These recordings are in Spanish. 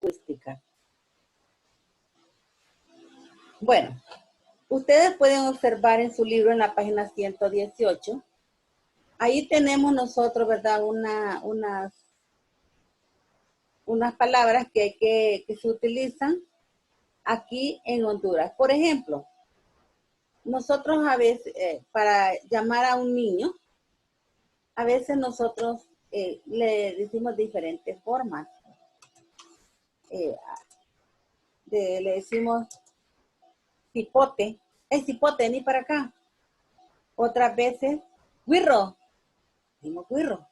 lingüística. Bueno, ustedes pueden observar en su libro en la página 118. Ahí tenemos nosotros, ¿verdad? Unas palabras que se utilizan aquí en Honduras. Por ejemplo, nosotros a veces, para llamar a un niño, a veces nosotros le decimos diferentes formas. Le decimos cipote. Cipote, vení para acá. Otras veces, güirro. Decimos güirro.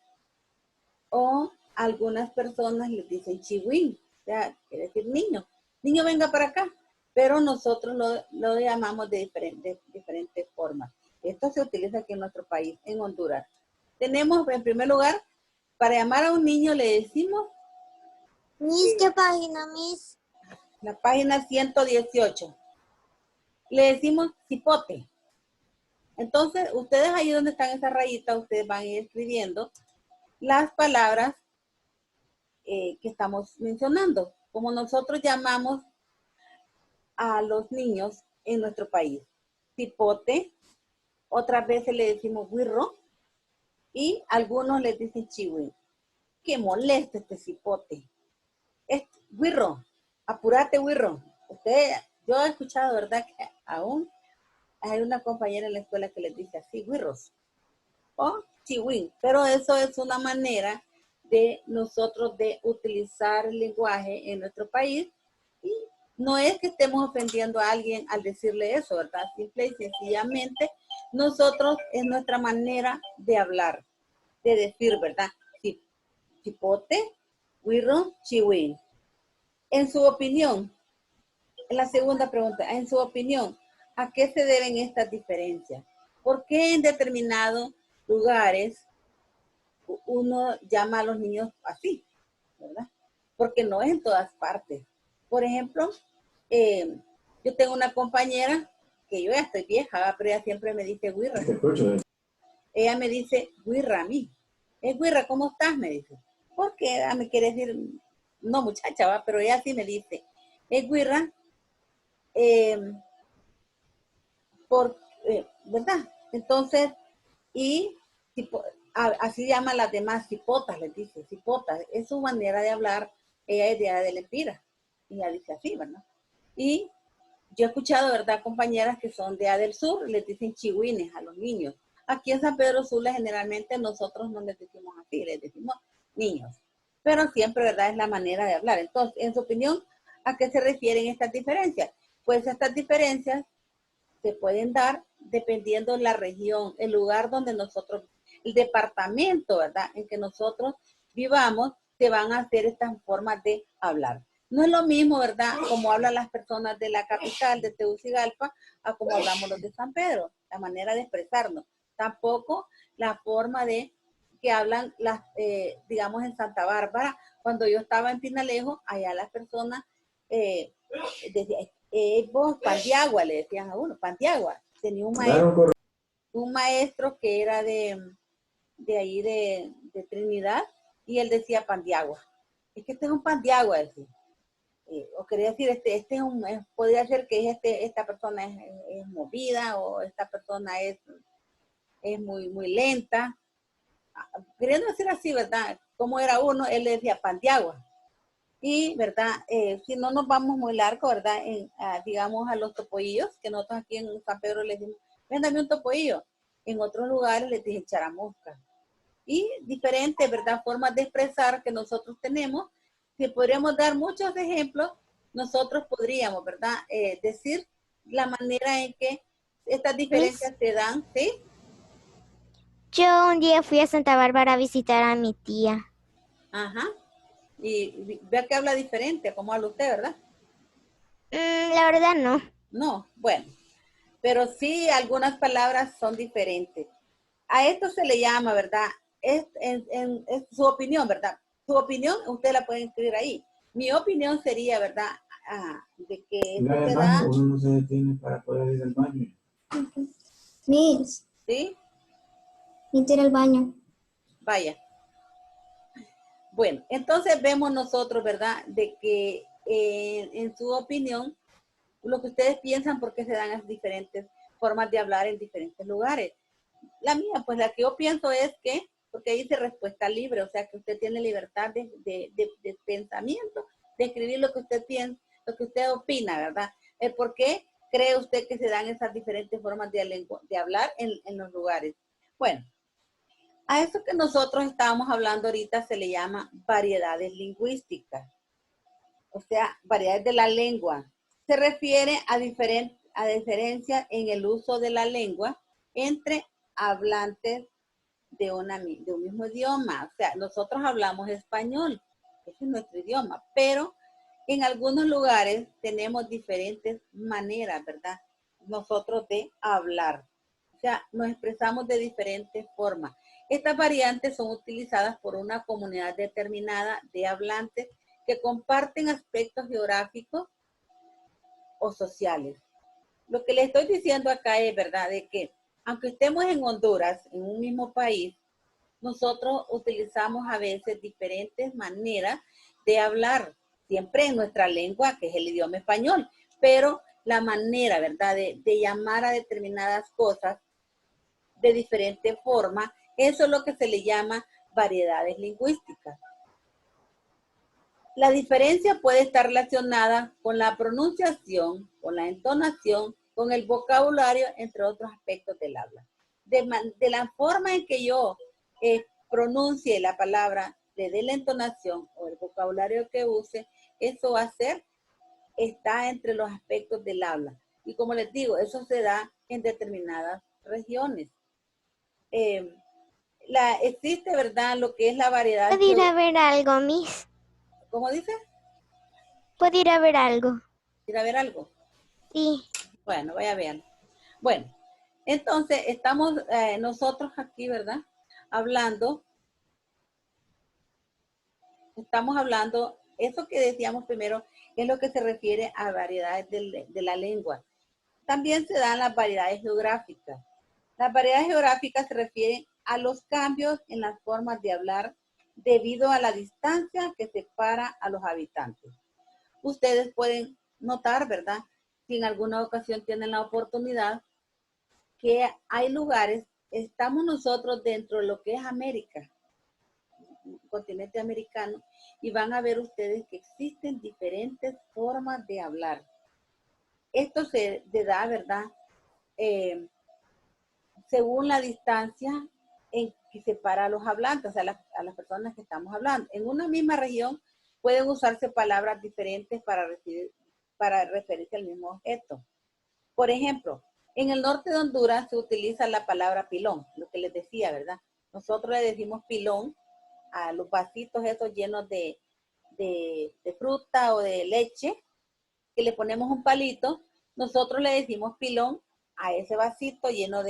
O algunas personas les dicen chihuín. O sea, quiere decir niño. Niño, venga para acá. Pero nosotros lo llamamos de diferentes formas. Esto se utiliza aquí en nuestro país, en Honduras. Tenemos, en primer lugar, para llamar a un niño le decimos... Miss, ¿qué página, Miss? La página 118. Le decimos cipote. Entonces, ustedes ahí donde están esas rayitas, ustedes van a ir escribiendo las palabras que estamos mencionando. Como nosotros llamamos a los niños en nuestro país. Cipote. Otras veces le decimos güirro. Y algunos les dicen chihuín. Qué molesto este cipote. Güirro, apúrate, güirro. Yo he escuchado, ¿verdad? Que aún hay una compañera en la escuela que les dice así, güirros. O chihuín. Pero eso es una manera de nosotros de utilizar el lenguaje en nuestro país. Y no es que estemos ofendiendo a alguien al decirle eso, ¿verdad? Simple y sencillamente, nosotros es nuestra manera de hablar, de decir, ¿verdad? Cipote, güirro, chihuín. En su opinión, en la segunda pregunta, en su opinión, ¿a qué se deben estas diferencias? ¿Por qué en determinados lugares uno llama a los niños así, ¿verdad? Porque no es en todas partes. Por ejemplo, yo tengo una compañera que yo ya estoy vieja, pero ella siempre me dice güirra. Ella me dice güirra a mí. Güirra, ¿cómo estás? Me dice. Porque me quiere decir, no muchacha, ¿va? Pero ella sí me dice, güirra, ¿verdad? Entonces, y así llaman las demás cipotas, les dice, cipotas. Es su manera de hablar, ella es de Lempira. Y ella dice así, ¿verdad? Y yo he escuchado, ¿verdad? Compañeras que son de del sur, les dicen chihuines a los niños. Aquí en San Pedro Sula generalmente nosotros no les decimos así, les decimos niños. Pero siempre, ¿verdad? Es la manera de hablar. Entonces, en su opinión, ¿a qué se refieren estas diferencias? Pues estas diferencias se pueden dar dependiendo de la región, el lugar donde nosotros, el departamento, ¿verdad? En que nosotros vivamos, se van a hacer estas formas de hablar. No es lo mismo, ¿verdad? Como hablan las personas de la capital, de Tegucigalpa, a como hablamos los de San Pedro, la manera de expresarnos. Tampoco la forma de que hablan las, digamos, en Santa Bárbara. Cuando yo estaba en Pinalejo, allá las personas decían, vos, Pandiagua, le decían a uno, Pandiagua. Tenía un maestro que era de ahí de Trinidad, y él decía Pandiagua. Es que este es un Pandiagua, decía. O quería decir, este es podría ser que esta persona es movida, o esta persona es muy, muy lenta. Queriendo decir así, ¿verdad? Como era uno, él le decía Pandiagua. Y, ¿verdad? Si no nos vamos muy largo, ¿verdad? Digamos a los topoillos, que nosotros aquí en San Pedro le decimos, véndame un topoillo. En otros lugares les dicen charamosca. Y diferentes, ¿verdad? Formas de expresar que nosotros tenemos. Si podríamos dar muchos ejemplos, nosotros podríamos, ¿verdad? Decir la manera en que estas diferencias se dan, ¿sí? Yo un día fui a Santa Bárbara a visitar a mi tía. Ajá. Y vea que habla diferente, como habla usted, ¿verdad? La verdad no. No, bueno. Pero sí algunas palabras son diferentes. A esto se le llama, ¿verdad? Es su opinión, ¿verdad? Su opinión usted la puede escribir ahí. Mi opinión sería, ¿verdad? De que esto se da... Uno no se detiene para poder ir al baño. Miss. ¿Sí? Necesito ir al baño. Vaya. Bueno, entonces vemos nosotros, ¿verdad? De que en su opinión, lo que ustedes piensan, por qué se dan las diferentes formas de hablar en diferentes lugares. La mía, pues la que yo pienso es que, porque dice respuesta libre, o sea que usted tiene libertad de pensamiento, de escribir lo que usted piensa, lo que usted opina, ¿verdad? ¿Por qué cree usted que se dan esas diferentes formas de hablar en los lugares? Bueno, a eso que nosotros estábamos hablando ahorita se le llama variedades lingüísticas, o sea, variedades de la lengua. Se refiere a diferencias en el uso de la lengua entre hablantes de un mismo idioma. O sea, nosotros hablamos español, ese es nuestro idioma, pero en algunos lugares tenemos diferentes maneras, ¿verdad? Nosotros de hablar. O sea, nos expresamos de diferentes formas. Estas variantes son utilizadas por una comunidad determinada de hablantes que comparten aspectos geográficos o sociales. Lo que le estoy diciendo acá es verdad de que aunque estemos en Honduras, en un mismo país, nosotros utilizamos a veces diferentes maneras de hablar, siempre en nuestra lengua, que es el idioma español, pero la manera, ¿verdad?, de llamar a determinadas cosas de diferente forma, eso es lo que se le llama variedades lingüísticas. La diferencia puede estar relacionada con la pronunciación, con la entonación, con el vocabulario, entre otros aspectos del habla. De la forma en que yo pronuncie la palabra, de la entonación o el vocabulario que use, eso va a ser, está entre los aspectos del habla. Y como les digo, eso se da en determinadas regiones. Existe, ¿verdad?, lo que es la variedad. ¿Puedo ir a ver algo, Miss? ¿Cómo dice? ¿Puedo ir a ver algo? ¿Ir a ver algo? Sí. Bueno, vaya a ver. Bueno, entonces estamos nosotros aquí, ¿verdad? Estamos hablando, eso que decíamos primero, es lo que se refiere a variedades de la lengua. También se dan las variedades geográficas. Las variedades geográficas se refieren a los cambios en las formas de hablar debido a la distancia que separa a los habitantes. Ustedes pueden notar, ¿verdad?, si en alguna ocasión tienen la oportunidad, que hay lugares, estamos nosotros dentro de lo que es América, continente americano, y van a ver ustedes que existen diferentes formas de hablar. Esto se da, ¿verdad?, según la distancia en que separa a los hablantes, o sea, a las personas que estamos hablando. En una misma región pueden usarse palabras diferentes para referirse al mismo objeto. Por ejemplo, en el norte de Honduras se utiliza la palabra pilón, lo que les decía, ¿verdad? Nosotros le decimos pilón a los vasitos esos llenos de fruta o de leche, que le ponemos un palito. Nosotros le decimos pilón a ese vasito lleno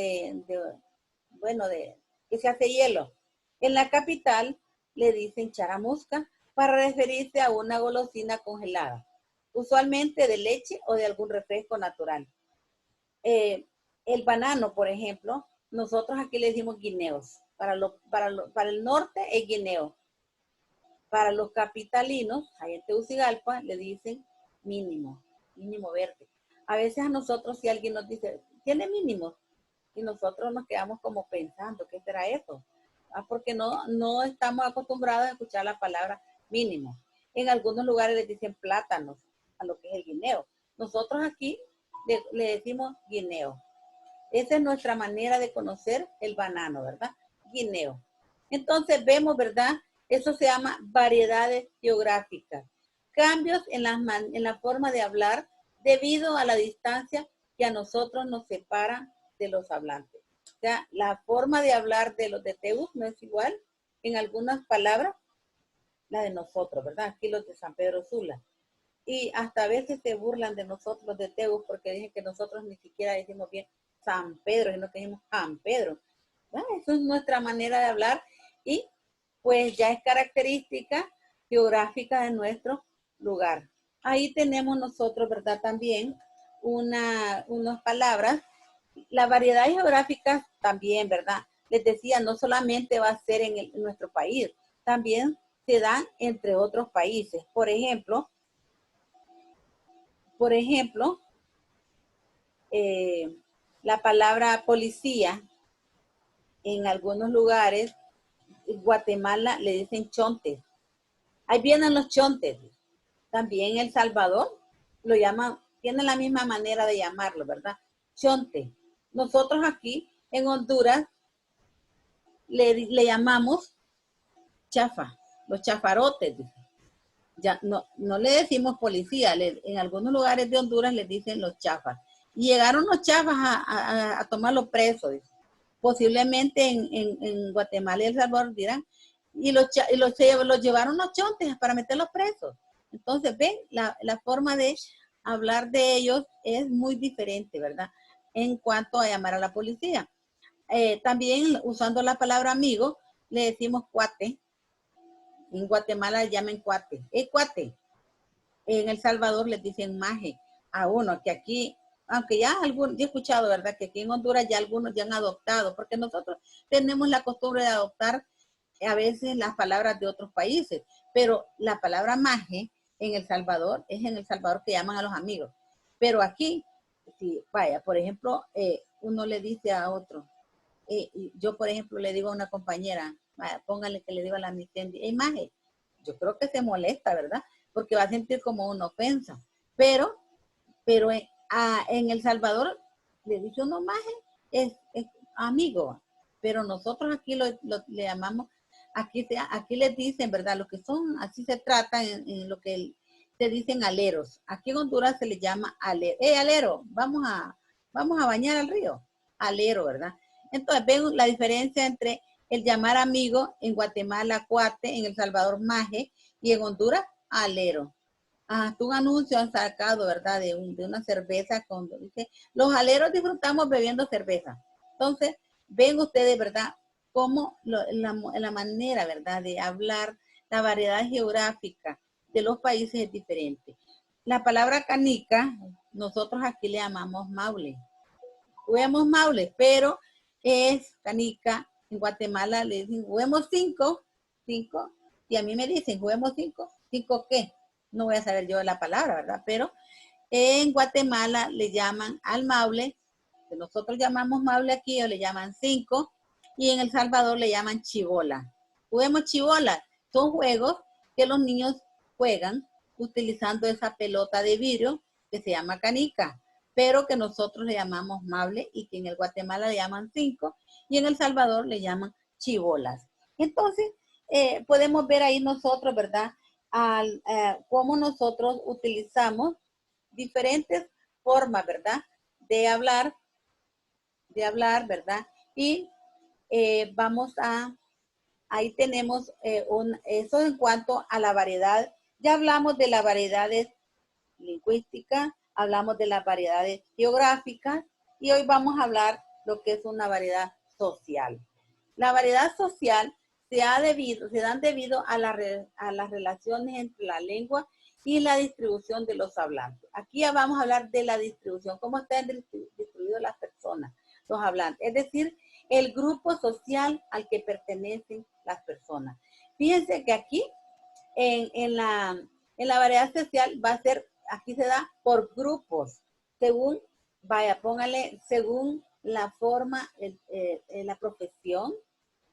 que se hace hielo. En la capital le dicen charamusca para referirse a una golosina congelada, usualmente de leche o de algún refresco natural. El banano, por ejemplo, nosotros aquí le decimos guineos. Para el norte es guineo. Para los capitalinos, ahí en Tegucigalpa, le dicen mínimo verde. A veces a nosotros, si alguien nos dice, tiene mínimo, y nosotros nos quedamos como pensando, ¿qué será eso? Porque no estamos acostumbrados a escuchar la palabra mínimo. En algunos lugares les dicen plátanos, a lo que es el guineo. Nosotros aquí le decimos guineo. Esa es nuestra manera de conocer el banano, ¿verdad? Guineo. Entonces vemos, ¿verdad? Eso se llama variedades geográficas. Cambios en la forma de hablar debido a la distancia que a nosotros nos separa de los hablantes. O sea, la forma de hablar de los de Tegus no es igual en algunas palabras la de nosotros, ¿verdad? Aquí los de San Pedro Sula. Y hasta a veces se burlan de nosotros de Tegus porque dicen que nosotros ni siquiera decimos bien San Pedro, sino que decimos San Pedro. ¿Verdad? Eso es nuestra manera de hablar y pues ya es característica geográfica de nuestro lugar. Ahí tenemos nosotros, ¿verdad? También unas palabras. La variedad geográfica también, ¿verdad? Les decía, no solamente va a ser en nuestro país, también se dan entre otros países. Por ejemplo, la palabra policía en algunos lugares, en Guatemala le dicen chontes. Ahí vienen los chontes. También El Salvador lo llaman, tiene la misma manera de llamarlo, ¿verdad? Chonte. Nosotros aquí en Honduras le llamamos chafa, los chafarotes. Ya no le decimos policía, en algunos lugares de Honduras les dicen los chafas. Y llegaron los chafas a tomarlos presos. Posiblemente en Guatemala y El Salvador dirán, y los llevaron los chontes para meterlos presos. Entonces, ven, la forma de hablar de ellos es muy diferente, ¿verdad? En cuanto a llamar a la policía. También usando la palabra amigo, le decimos cuate. En Guatemala le llaman cuate. Cuate. En El Salvador les dicen maje a uno, que aquí, aunque ya algunos, yo he escuchado, ¿verdad? Que aquí en Honduras ya algunos ya han adoptado, porque nosotros tenemos la costumbre de adoptar a veces las palabras de otros países, pero la palabra maje en El Salvador, es en El Salvador que llaman a los amigos. Pero aquí, si vaya, por ejemplo, uno le dice a otro, yo por ejemplo le digo a una compañera, vaya, póngale que le digo a la Mitendi, maje, yo creo que se molesta, ¿verdad? Porque va a sentir como una ofensa. Pero en El Salvador le dice uno maje, es amigo, pero nosotros aquí le llamamos, aquí les dicen, ¿verdad? Lo que son, así se trata en lo que se dicen aleros. Aquí en Honduras se le llama alero. Alero, vamos a bañar al río. Alero, ¿verdad? Entonces, ven la diferencia entre el llamar amigo en Guatemala, cuate, en El Salvador, maje, y en Honduras, alero. Un anuncio han sacado, ¿verdad? De una cerveza cuando dice, los aleros disfrutamos bebiendo cerveza. Entonces, ven ustedes, ¿verdad? Cómo la manera, ¿verdad? De hablar, la variedad geográfica de los países es diferente. La palabra canica, nosotros aquí le llamamos maule. Juguemos maule, pero es canica. En Guatemala le dicen, juguemos cinco, y a mí me dicen, juguemos ¿cinco qué? No voy a saber yo la palabra, ¿verdad? Pero en Guatemala le llaman al maule, que nosotros llamamos maule aquí, o le llaman cinco, y en El Salvador le llaman chibola. Juguemos chibola. Son juegos que los niños juegan utilizando esa pelota de vidrio que se llama canica, pero que nosotros le llamamos maule y que en el Guatemala le llaman cinco y en El Salvador le llaman chibolas. Entonces, podemos ver ahí nosotros, ¿verdad? Cómo nosotros utilizamos diferentes formas, ¿verdad? De hablar, ¿verdad? Y ahí tenemos eso en cuanto a la variedad. Ya hablamos de las variedades lingüísticas, hablamos de las variedades geográficas y hoy vamos a hablar lo que es una variedad social. La variedad social se dan debido a las relaciones entre la lengua y la distribución de los hablantes. Aquí ya vamos a hablar de la distribución, cómo están distribuidas las personas, los hablantes, es decir, el grupo social al que pertenecen las personas. Fíjense que aquí en la variedad social va a ser, aquí se da por grupos, según, póngale, según la forma, la profesión,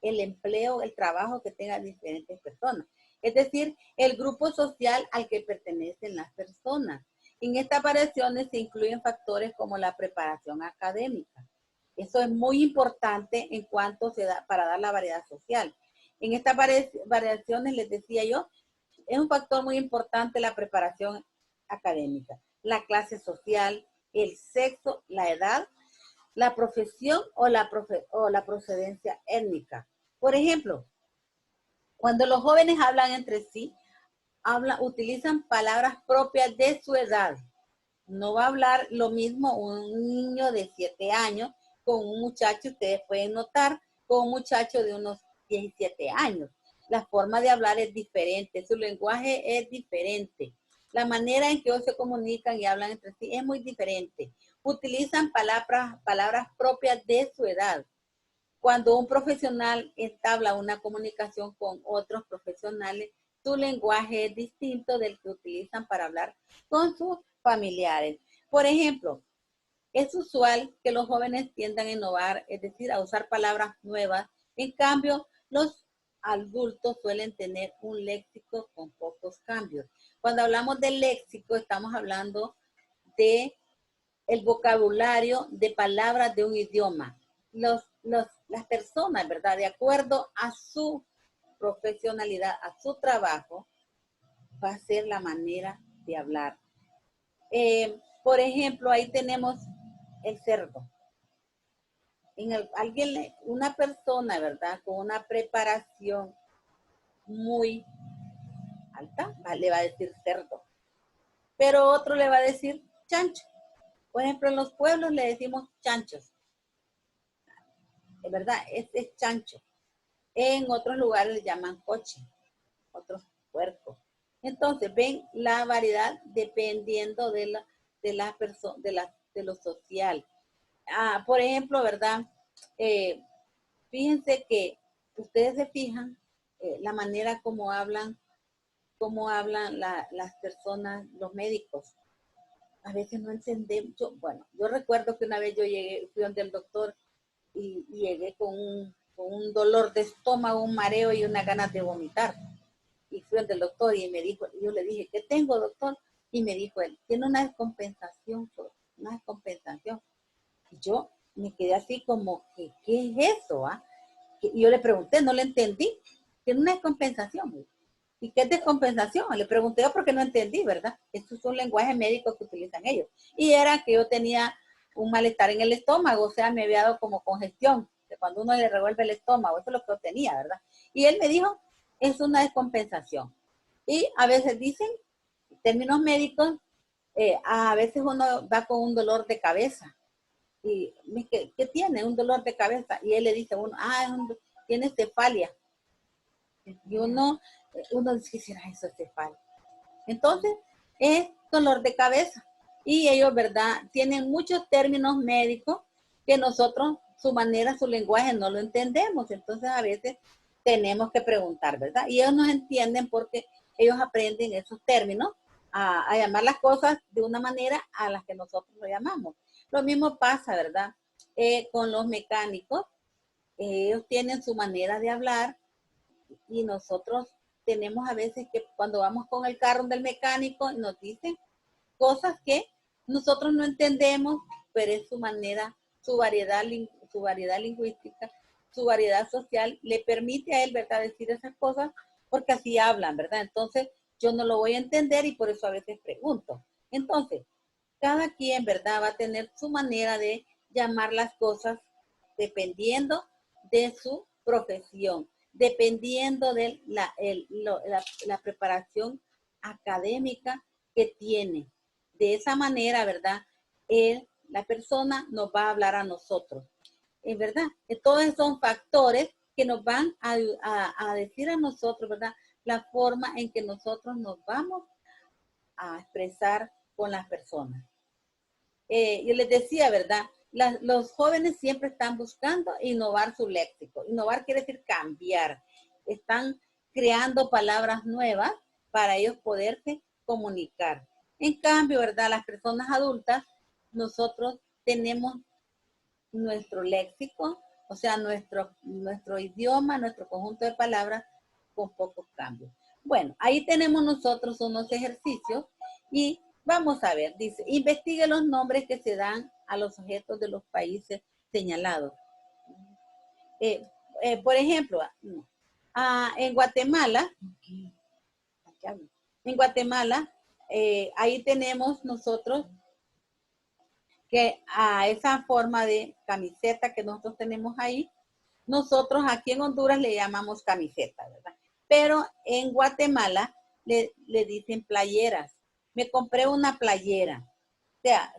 el empleo, el trabajo que tengan diferentes personas. Es decir, el grupo social al que pertenecen las personas. En estas variaciones se incluyen factores como la preparación académica. Eso es muy importante en cuanto se da para dar la variedad social. En estas variaciones, les decía yo, es un factor muy importante la preparación académica, la clase social, el sexo, la edad, la profesión o la procedencia étnica. Por ejemplo, cuando los jóvenes hablan entre sí, utilizan palabras propias de su edad. No va a hablar lo mismo un niño de 7 años con un muchacho, ustedes pueden notar, con un muchacho de unos 17 años. La forma de hablar es diferente, su lenguaje es diferente. La manera en que ellos se comunican y hablan entre sí es muy diferente. Utilizan palabras propias de su edad. Cuando un profesional entabla una comunicación con otros profesionales, su lenguaje es distinto del que utilizan para hablar con sus familiares. Por ejemplo, es usual que los jóvenes tiendan a innovar, es decir, a usar palabras nuevas. En cambio, los adultos suelen tener un léxico con pocos cambios. Cuando hablamos de léxico, estamos hablando de el vocabulario de palabras de un idioma. Las personas, ¿verdad? De acuerdo a su profesionalidad, a su trabajo, va a ser la manera de hablar. Por ejemplo, ahí tenemos el cerdo. Una persona, ¿verdad? Con una preparación muy alta, le va a decir cerdo. Pero otro le va a decir chancho. Por ejemplo, en los pueblos le decimos chanchos. Es verdad, es chancho. En otros lugares le llaman coche, otros puercos. Entonces, ven la variedad dependiendo de lo social. Por ejemplo, ¿verdad? Fíjense que ustedes se fijan la manera como hablan las personas, los médicos. A veces no entendemos. Yo recuerdo que una vez fui donde el doctor y llegué con un dolor de estómago, un mareo y unas ganas de vomitar. Y fui donde el doctor y me dijo, yo le dije, ¿qué tengo, doctor? Y me dijo él, tiene una descompensación. Y yo me quedé así como, ¿qué es eso? Y yo le pregunté, no le entendí. Tiene una descompensación. ¿Y qué es descompensación? Le pregunté yo porque no entendí, ¿verdad? Esto es un lenguaje médico que utilizan ellos. Y era que yo tenía un malestar en el estómago, o sea, me había dado como congestión, que cuando uno le revuelve el estómago, eso es lo que yo tenía, ¿verdad? Y él me dijo, es una descompensación. Y a veces dicen, en términos médicos, a veces uno va con un dolor de cabeza. Y ¿qué tiene? Un dolor de cabeza. Y él le dice a uno, tiene cefalia. Y uno dice, ¿qué será eso, cefalia? Entonces, es dolor de cabeza. Y ellos, ¿verdad? Tienen muchos términos médicos que nosotros, su manera, su lenguaje, no lo entendemos. Entonces, a veces tenemos que preguntar, ¿verdad? Y ellos nos entienden porque ellos aprenden esos términos a llamar las cosas de una manera a las que nosotros lo llamamos. Lo mismo pasa, ¿verdad? Con los mecánicos. Ellos tienen su manera de hablar y nosotros tenemos a veces que cuando vamos con el carro del mecánico nos dicen cosas que nosotros no entendemos, pero es su manera, su variedad lingüística, su variedad social, le permite a él, ¿verdad?, decir esas cosas porque así hablan, ¿verdad? Entonces, yo no lo voy a entender y por eso a veces pregunto. Entonces, cada quien, ¿verdad?, va a tener su manera de llamar las cosas dependiendo de su profesión, dependiendo de la preparación académica que tiene. De esa manera, ¿verdad? La persona nos va a hablar a nosotros. Es verdad. Todos son factores que nos van a decir a nosotros, ¿verdad? La forma en que nosotros nos vamos a expresar con las personas. Yo les decía, ¿verdad? Los jóvenes siempre están buscando innovar su léxico. Innovar quiere decir cambiar. Están creando palabras nuevas para ellos poderse comunicar. En cambio, ¿verdad? Las personas adultas, nosotros tenemos nuestro léxico, o sea, nuestro idioma, nuestro conjunto de palabras con pocos cambios. Bueno, ahí tenemos nosotros unos ejercicios y vamos a ver, dice, investigue los nombres que se dan a los objetos de los países señalados. Por ejemplo, en Guatemala, ahí tenemos nosotros que a esa forma de camiseta que nosotros tenemos ahí, nosotros aquí en Honduras le llamamos camiseta, ¿verdad? Pero en Guatemala le dicen playeras. Me compré una playera. O sea,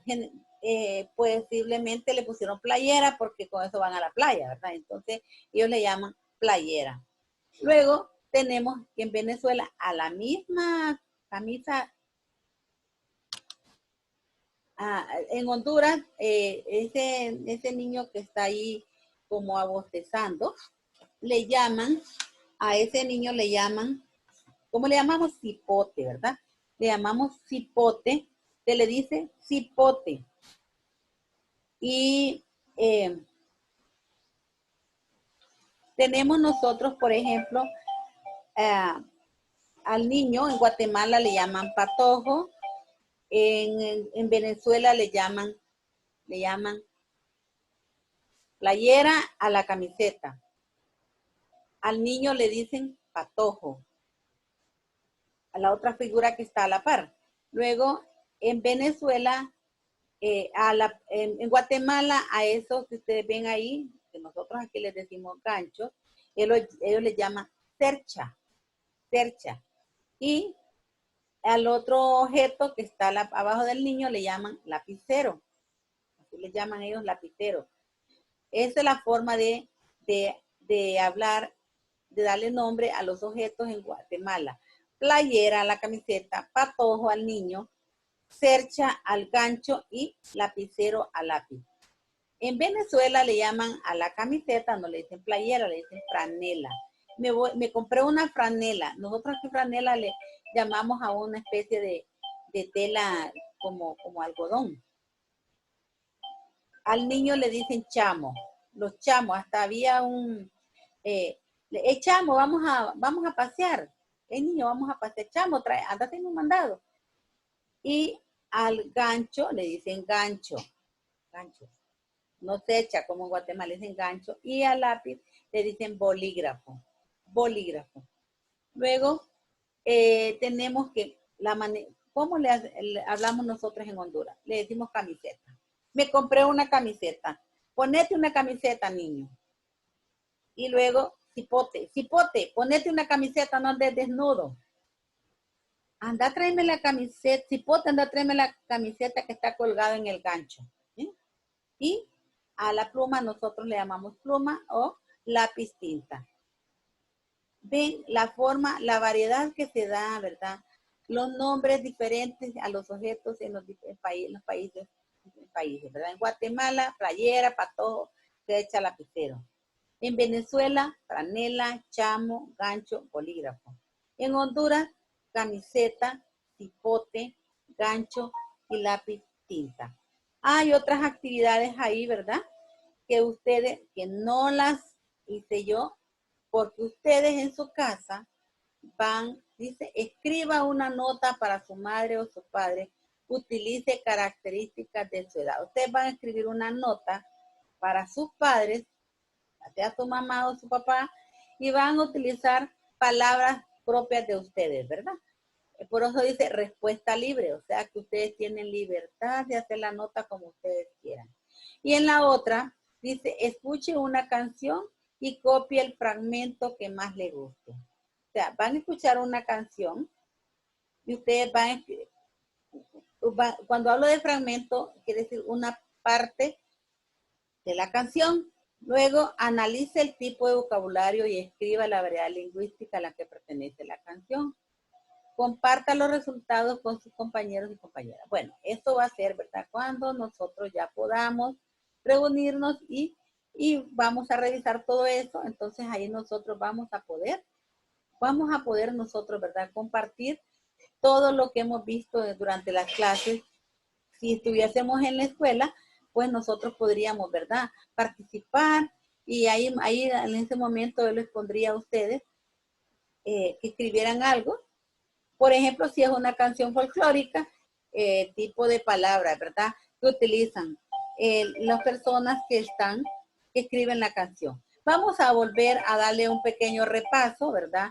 posiblemente le pusieron playera porque con eso van a la playa, ¿verdad? Entonces ellos le llaman playera. Luego tenemos que en Venezuela a la misma camisa. En Honduras, ese niño que está ahí como abostezando, a ese niño le llaman ¿Cómo le llamamos? Cipote, ¿verdad? Le llamamos cipote, se le dice cipote. Y tenemos nosotros, por ejemplo, al niño en Guatemala le llaman patojo, en Venezuela le llaman playera a la camiseta. Al niño le dicen patojo, a la otra figura que está a la par. Luego, en Venezuela, en Guatemala, a esos que ustedes ven ahí, que nosotros aquí les decimos ganchos, ellos les llaman cercha. Y al otro objeto que está abajo del niño le llaman lapicero. Así le llaman ellos lapicero. Esa es la forma de hablar, de darle nombre a los objetos en Guatemala. Playera a la camiseta, patojo al niño, cercha al gancho y lapicero al lápiz. En Venezuela le llaman a la camiseta, no le dicen playera, le dicen franela. Me compré una franela. Nosotros aquí franela le llamamos a una especie de tela como algodón. Al niño le dicen chamo. Los chamos, hasta había chamo, vamos a pasear. Niño, vamos a pasear. Chamo, anda haciendo un mandado. Y al gancho le dicen gancho. No se echa como en Guatemala, le dicen gancho. Y al lápiz le dicen bolígrafo. Luego tenemos que, ¿cómo le hablamos nosotros en Honduras? Le decimos camiseta. Me compré una camiseta. Ponete una camiseta, niño. Y luego, cipote, ponete una camiseta, no andes desnudo. Anda, tráeme la camiseta, cipote, anda, tráeme la camiseta que está colgada en el gancho. ¿Sí? Y a la pluma nosotros le llamamos pluma o lápiz tinta. Ven la forma, la variedad que se da, ¿verdad? Los nombres diferentes a los objetos en los países, ¿verdad? En Guatemala, playera, patojo, cercha, lapicero. En Venezuela, franela, chamo, gancho, bolígrafo. En Honduras, camiseta, cipote, gancho y lápiz tinta. Hay otras actividades ahí, ¿verdad? Que no las hice yo, porque ustedes en su casa dice, escriba una nota para su madre o su padre, utilice características de su edad. Ustedes van a escribir una nota para sus padres, sea su mamá o su papá, y van a utilizar palabras propias de ustedes, ¿verdad? Por eso dice respuesta libre, o sea que ustedes tienen libertad de hacer la nota como ustedes quieran. Y en la otra dice, escuche una canción y copie el fragmento que más le guste. O sea, van a escuchar una canción y ustedes cuando hablo de fragmento, quiere decir una parte de la canción. Luego, analice el tipo de vocabulario y escriba la variedad lingüística a la que pertenece la canción. Comparta los resultados con sus compañeros y compañeras. Bueno, esto va a ser, ¿verdad? Cuando nosotros ya podamos reunirnos y vamos a revisar todo eso. Entonces, ahí nosotros vamos a poder nosotros, ¿verdad? Compartir todo lo que hemos visto durante las clases. Si estuviésemos en la escuela, pues nosotros podríamos, ¿verdad? Participar y ahí en ese momento yo les pondría a ustedes que escribieran algo. Por ejemplo, si es una canción folclórica, tipo de palabras, ¿verdad? Que utilizan las personas que escriben la canción. Vamos a volver a darle un pequeño repaso, ¿verdad?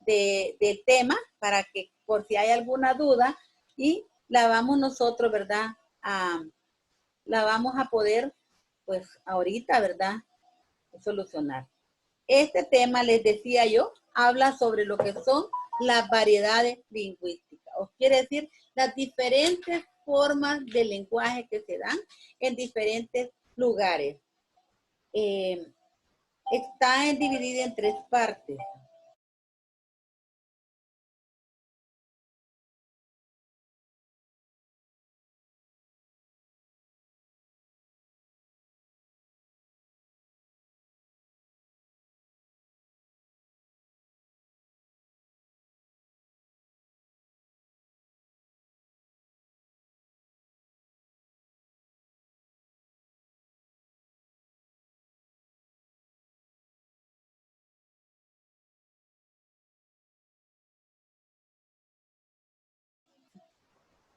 Del tema para que por si hay alguna duda y la vamos nosotros, ¿verdad? La vamos a poder, pues ahorita, ¿verdad? Solucionar. Este tema, les decía yo, habla sobre lo que son las variedades lingüísticas. O quiere decir las diferentes formas de lenguaje que se dan en diferentes lugares. Está dividida en 3 partes.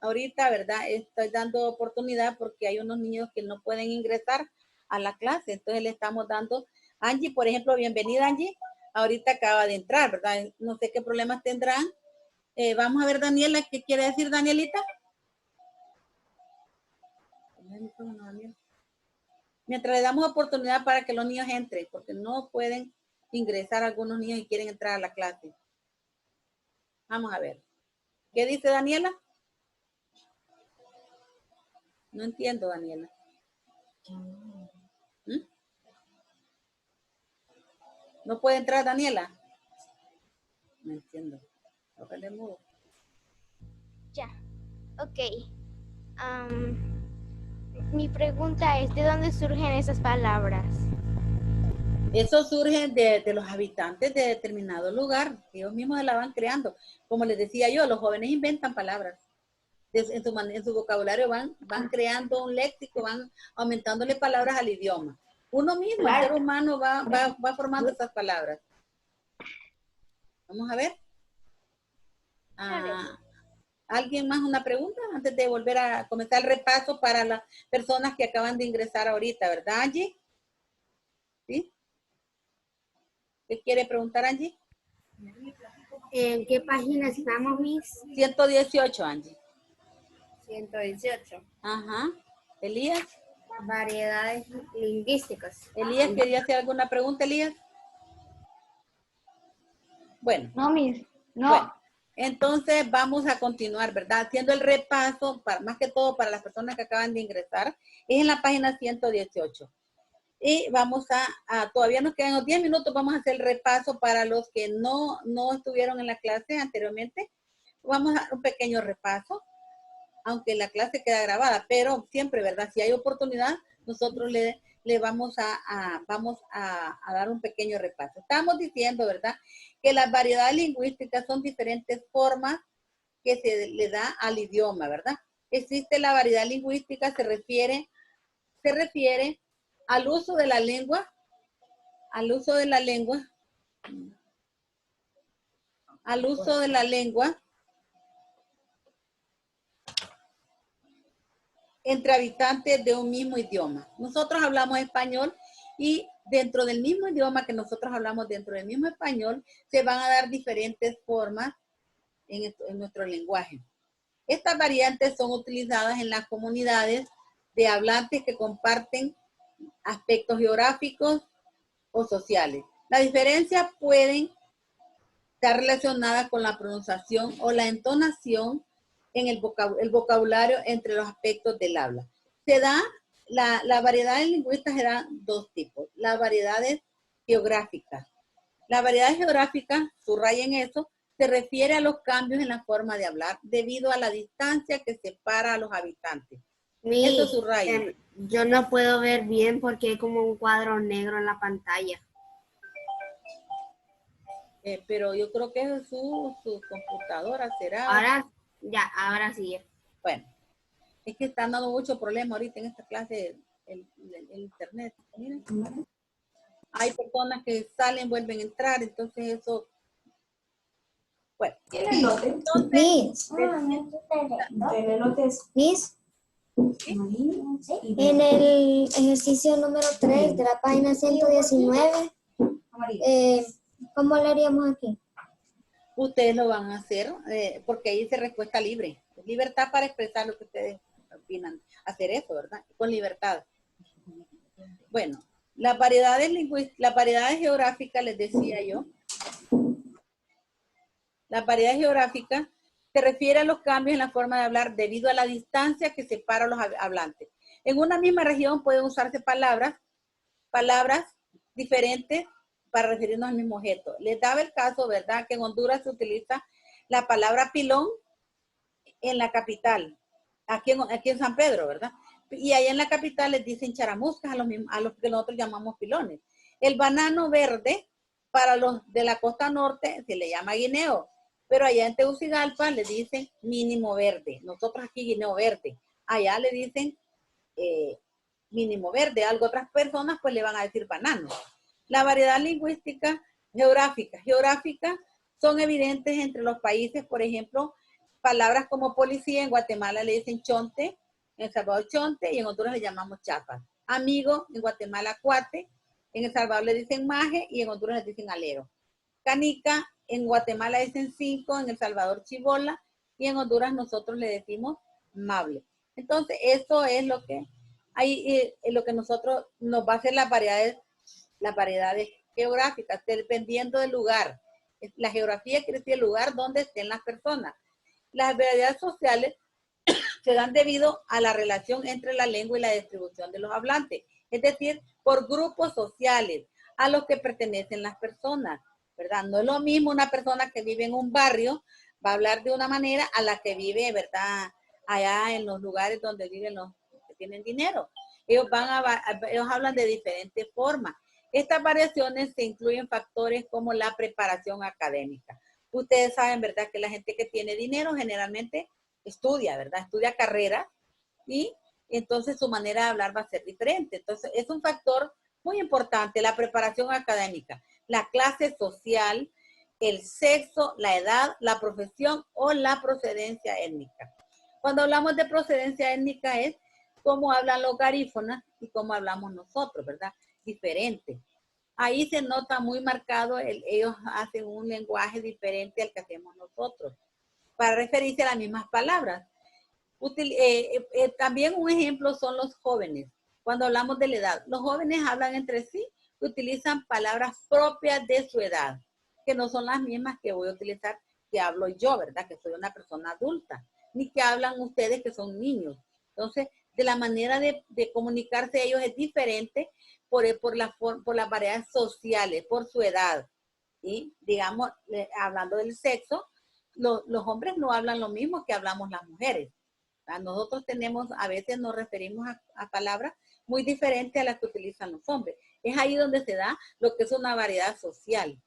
ahorita, ¿verdad? Estoy dando oportunidad porque hay unos niños que no pueden ingresar a la clase, entonces le estamos dando, Angie, por ejemplo, bienvenida Angie, ahorita acaba de entrar, ¿verdad? No sé qué problemas tendrán. Vamos a ver Daniela, ¿qué quiere decir Danielita? Mientras le damos oportunidad para que los niños entren, porque no pueden ingresar algunos niños y quieren entrar a la clase. Vamos a ver. ¿Qué dice Daniela? No entiendo, Daniela. ¿Mm? ¿No puede entrar Daniela? No entiendo. Ojalá mudo. Ya, ok. Mi pregunta es, ¿de dónde surgen esas palabras? Eso surge de los habitantes de determinado lugar. Ellos mismos se la van creando. Como les decía yo, los jóvenes inventan palabras. En su vocabulario van creando un léxico, van aumentándole palabras al idioma. Uno mismo, el ser humano va formando esas palabras. Vamos a ver. ¿Alguien más una pregunta antes de volver a comenzar el repaso para las personas que acaban de ingresar ahorita, ¿verdad, Angie? ¿Sí? ¿Qué quiere preguntar, Angie? ¿En qué página estamos, Miss? 118, Angie. 118. Ajá. Elías. Variedades lingüísticas. Elías, ¿quería hacer alguna pregunta, Elías? Bueno. No, Miss. No. Bueno, entonces vamos a continuar, ¿verdad? Haciendo el repaso, más que todo para las personas que acaban de ingresar, es en la página 118. Y vamos todavía nos quedan unos 10 minutos, vamos a hacer el repaso para los que no estuvieron en la clase anteriormente. Vamos a dar un pequeño repaso, aunque la clase queda grabada, pero siempre, ¿verdad? Si hay oportunidad, nosotros le vamos a dar un pequeño repaso. Estamos diciendo, ¿verdad? Que las variedades lingüísticas son diferentes formas que se le da al idioma, ¿verdad? Existe la variedad lingüística, se refiere al uso de la lengua, entre habitantes de un mismo idioma. Nosotros hablamos español y dentro del mismo idioma que nosotros hablamos, dentro del mismo español, se van a dar diferentes formas en nuestro lenguaje. Estas variantes son utilizadas en las comunidades de hablantes que comparten aspectos geográficos o sociales. Las diferencias pueden estar relacionadas con la pronunciación o la entonación en el vocabulario entre los aspectos del habla. Se da, la variedad de lingüistas se da dos tipos. Las variedades geográficas. La variedad geográfica, subrayen eso, se refiere a los cambios en la forma de hablar debido a la distancia que separa a los habitantes. Eso subrayen. Yo no puedo ver bien porque hay como un cuadro negro en la pantalla. Pero yo creo que es su computadora, ¿será? Ahora sí. Bueno, es que están dando mucho problema ahorita en esta clase el internet. Miren. Hay personas que salen, vuelven a entrar, entonces eso... Bueno. Miss. Miss. En el ejercicio número 3 de la página 119, ¿cómo lo haríamos aquí? Ustedes lo van a hacer porque ahí dice respuesta libre. Libertad para expresar lo que ustedes opinan. Hacer eso, ¿verdad? Con libertad. Bueno, las variedades geográficas, les decía yo. Las variedades geográficas se refiere a los cambios en la forma de hablar debido a la distancia que separa a los hablantes. En una misma región pueden usarse palabras diferentes para referirnos al mismo objeto. Les daba el caso, ¿verdad? Que en Honduras se utiliza la palabra pilón en la capital, aquí en San Pedro, ¿verdad? Y allá en la capital les dicen charamuscas a los que nosotros llamamos pilones. El banano verde, para los de la costa norte, se le llama guineo, pero allá en Tegucigalpa le dicen mínimo verde. Nosotros aquí guineo verde. Allá le dicen mínimo verde. Algo otras personas pues le van a decir banano. La variedad lingüística geográfica son evidentes entre los países, por ejemplo, Palabras como policía, en Guatemala le dicen chonte, en El Salvador chonte, y en Honduras le llamamos chapas. Amigo, en Guatemala cuate, en El Salvador le dicen maje, y en Honduras le dicen alero. Canica, en Guatemala dicen cinco, en El Salvador chibola, y en Honduras nosotros le decimos mable. Entonces, eso es lo que lo que nosotros nos va a hacer las variedades geográficas, dependiendo del lugar. La geografía quiere decir el lugar donde estén las personas. Las variedades sociales se dan debido a la relación entre la lengua y la distribución de los hablantes, es decir, por grupos sociales a los que pertenecen las personas, ¿verdad? No es lo mismo una persona que vive en un barrio, va a hablar de una manera a la que vive, ¿verdad? Allá en los lugares donde viven los que tienen dinero. Ellos hablan de diferentes formas. Estas variaciones se incluyen factores como la preparación académica. Ustedes saben, ¿verdad?, que la gente que tiene dinero generalmente estudia, ¿verdad? Estudia carrera y entonces su manera de hablar va a ser diferente. Entonces, es un factor muy importante, la preparación académica, la clase social, el sexo, la edad, la profesión o la procedencia étnica. Cuando hablamos de procedencia étnica es cómo hablan los garífonas y cómo hablamos nosotros, ¿verdad? Diferente. Ahí se nota muy marcado, ellos hacen un lenguaje diferente al que hacemos nosotros, para referirse a las mismas palabras. También un ejemplo son los jóvenes. Cuando hablamos de la edad, los jóvenes hablan entre sí, utilizan palabras propias de su edad, que no son las mismas que voy a utilizar, que hablo yo, ¿verdad? Que soy una persona adulta, ni que hablan ustedes que son niños. Entonces, de la manera de comunicarse ellos es diferente por las variedades sociales, por su edad. Y, digamos, hablando del sexo, los hombres no hablan lo mismo que hablamos las mujeres. Nosotros a veces nos referimos a palabras muy diferentes a las que utilizan los hombres. Es ahí donde se da lo que es una variedad social,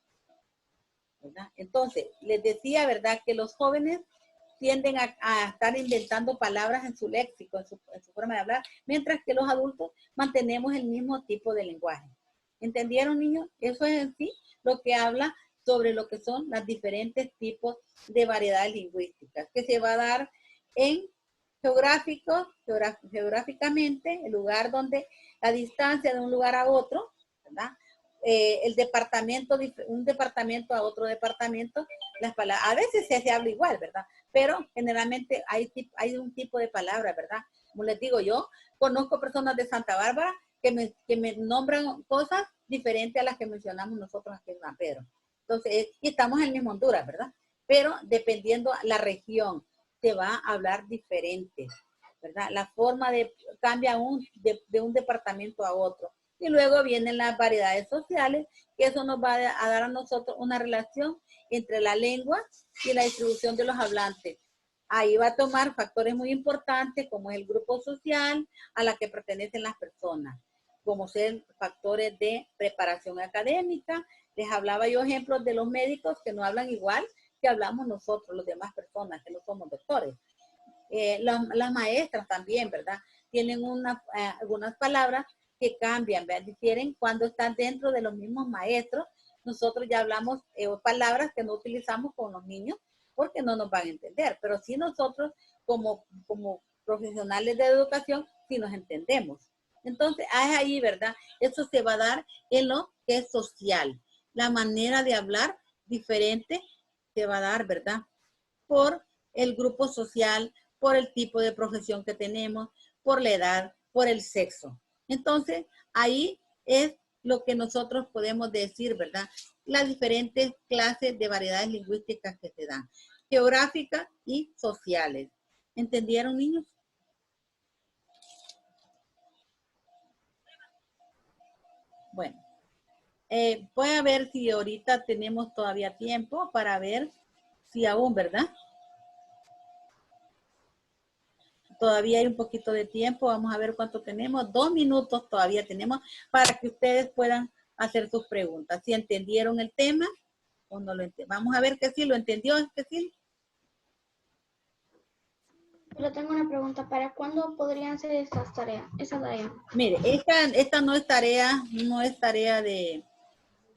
¿verdad? Entonces, les decía, ¿verdad?, que los jóvenes tienden a estar inventando palabras en su léxico, en su forma de hablar, mientras que los adultos mantenemos el mismo tipo de lenguaje. ¿Entendieron, niños? Eso es en sí lo que habla sobre lo que son los diferentes tipos de variedades lingüísticas, que se va a dar en geográficamente, el lugar donde la distancia de un lugar a otro, ¿verdad? Un departamento a otro departamento, las palabras, a veces se habla igual, ¿verdad? Pero generalmente hay un tipo de palabra, ¿verdad? Como les digo, yo conozco personas de Santa Bárbara que me nombran cosas diferentes a las que mencionamos nosotros aquí en San Pedro. Entonces, y estamos en el mismo Honduras, ¿verdad? Pero dependiendo la región, se va a hablar diferente, ¿verdad? La forma cambia de un departamento a otro. Y luego vienen las variedades sociales, que eso nos va a dar a nosotros una relación entre la lengua y la distribución de los hablantes. Ahí va a tomar factores muy importantes como es el grupo social a la que pertenecen las personas, como ser factores de preparación académica. Les hablaba yo ejemplos de los médicos que no hablan igual que hablamos nosotros, las demás personas que no somos doctores. Las maestras también, ¿verdad? Tienen algunas palabras que cambian, ¿verdad? Difieren cuando están dentro de los mismos maestros. Nosotros ya hablamos palabras que no utilizamos con los niños porque no nos van a entender, pero sí nosotros como profesionales de educación sí nos entendemos. Entonces, es ahí, ¿verdad? Eso se va a dar en lo que es social. La manera de hablar diferente se va a dar, ¿verdad? Por el grupo social, por el tipo de profesión que tenemos, por la edad, por el sexo. Entonces, ahí es lo que nosotros podemos decir, ¿verdad? Las diferentes clases de variedades lingüísticas que se dan, geográficas y sociales. ¿Entendieron, niños? Bueno, voy a ver si ahorita tenemos todavía tiempo para ver si aún, ¿verdad? Todavía hay un poquito de tiempo. Vamos a ver cuánto tenemos. 2 minutos todavía tenemos para que ustedes puedan hacer sus preguntas. Si entendieron el tema o no lo entendieron. Vamos a ver que sí lo entendió. ¿Es que sí? Yo tengo una pregunta. ¿Para cuándo podrían ser esas tareas? Esa tarea. Mire, esta no es tarea de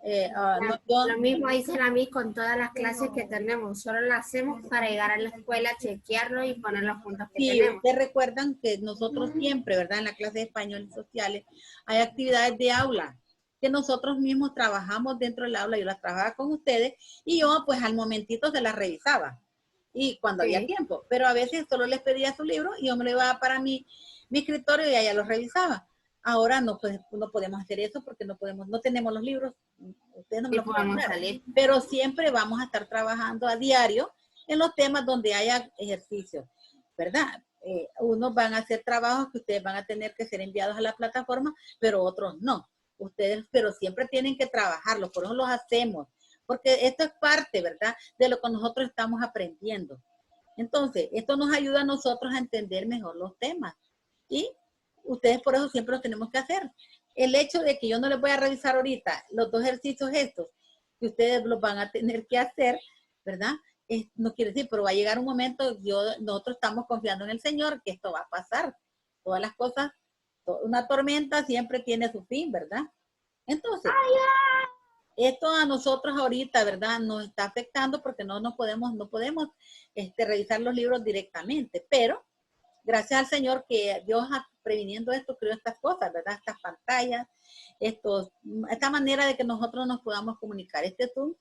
Lo mismo dice la MIS con todas las clases que tenemos. Solo las hacemos para llegar a la escuela, chequearlo y poner los puntos que Sí, tenemos. ustedes recuerdan que nosotros siempre, ¿verdad? En la clase de español y sociales hay actividades de aula que nosotros mismos trabajamos dentro del aula. Yo las trabajaba con ustedes y yo pues al momentito se las revisaba y cuando había tiempo. Pero a veces solo les pedía su libro y yo me lo llevaba para mi escritorio y ella los revisaba. Ahora no, pues, no podemos hacer eso porque no tenemos los libros. Ustedes no me Y lo pueden podemos dar. salir. Pero siempre vamos a estar trabajando a diario en los temas donde haya ejercicios, ¿verdad? Unos van a hacer trabajos que ustedes van a tener que ser enviados a la plataforma, pero otros no. Ustedes, pero siempre tienen que trabajarlos, por eso los hacemos, porque esto es parte, ¿verdad?, de lo que nosotros estamos aprendiendo. Entonces, esto nos ayuda a nosotros a entender mejor los temas. Y ustedes por eso siempre los tenemos que hacer. El hecho de que yo no les voy a revisar ahorita los 2 ejercicios estos, que ustedes los van a tener que hacer, ¿verdad? No quiere decir, pero va a llegar un momento, nosotros estamos confiando en el Señor que esto va a pasar. Todas las cosas, una tormenta siempre tiene su fin, ¿verdad? Entonces, esto a nosotros ahorita, ¿verdad?, nos está afectando porque no podemos revisar los libros directamente, pero gracias al Señor que Dios, previniendo esto, creó estas cosas, ¿verdad? Estas pantallas, esta manera de que nosotros nos podamos comunicar. Este Zoom